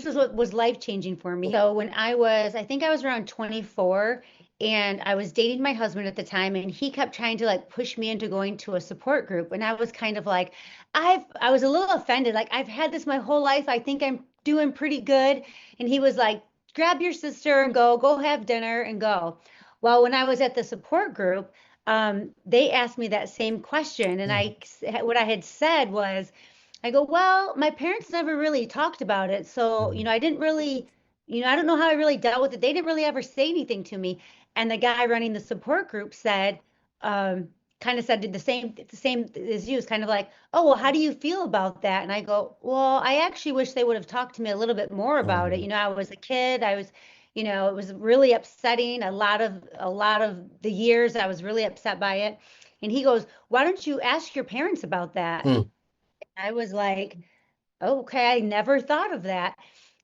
this is what was life changing for me. So when I think I was around 24, and I was dating my husband at the time, and he kept trying to like push me into going to a support group. And I was kind of like, I was a little offended. Like, I've had this my whole life. I think I'm doing pretty good. And he was like, grab your sister and go have dinner and go. Well, when I was at the support group, they asked me that same question. And what I had said was, I go, well, my parents never really talked about it. So, Mhm. I didn't really, I don't know how I really dealt with it. They didn't really ever say anything to me. And the guy running the support group said, um, kind of said the same as you, is kind of like, oh, well, how do you feel about that? And I go, well, I actually wish they would have talked to me a little bit more about it. Mhm. I was a kid. It was really upsetting. A lot of the years I was really upset by it. And he goes, why don't you ask your parents about that? Mm. I was like, okay, I never thought of that.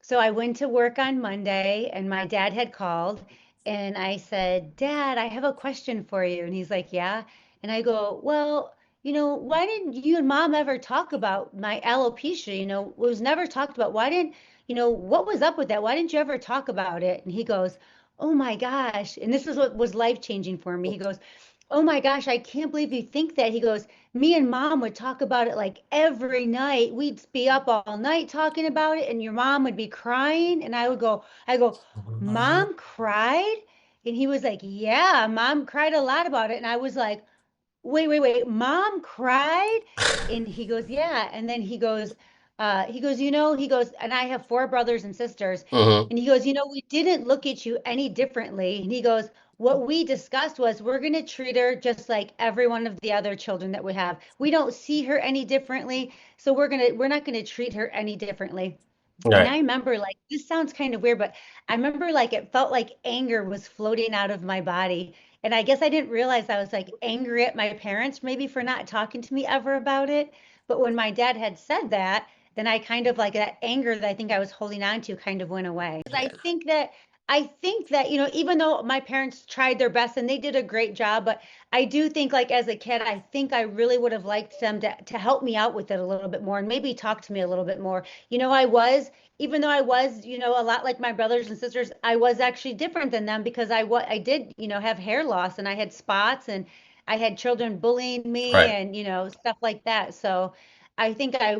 So I went to work on Monday, and my dad had called, and I said, Dad, I have a question for you. And he's like, yeah. And I go, well, why didn't you and mom ever talk about my alopecia? It was never talked about. What was up with that? Why didn't you ever talk about it? And he goes, oh my gosh. And this is what was life changing for me. He goes, oh my gosh, I can't believe you think that. He goes, me and mom would talk about it like every night. We'd be up all night talking about it, and your mom would be crying. And I go, Mom cried? And he was like, yeah, mom cried a lot about it. And I was like, wait, wait, wait, mom cried? And he goes, yeah. And then he goes, and I have four brothers and sisters. Mhm. And he goes, we didn't look at you any differently. And he goes, what we discussed was we're going to treat her just like every one of the other children that we have. We don't see her any differently. So we're not going to treat her any differently. And Right. I remember, like, this sounds kind of weird, but I remember like it felt like anger was floating out of my body. And I guess I didn't realize I was like angry at my parents maybe for not talking to me ever about it. But when my dad had said that, then I kind of like that anger that I think I was holding on to kind of went away. 'Cause I think that, even though my parents tried their best and they did a great job, but I do think like as a kid, I think I really would have liked them to help me out with it a little bit more and maybe talk to me a little bit more. Even though I was, a lot like my brothers and sisters, I was actually different than them because I did, have hair loss, and I had spots, and I had children bullying me, Right. and, stuff like that. So I think I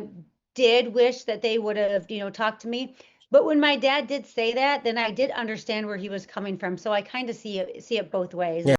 did wish that they would have, talked to me. But when my dad did say that, then I did understand where he was coming from. So I kind of see it both ways. Yeah.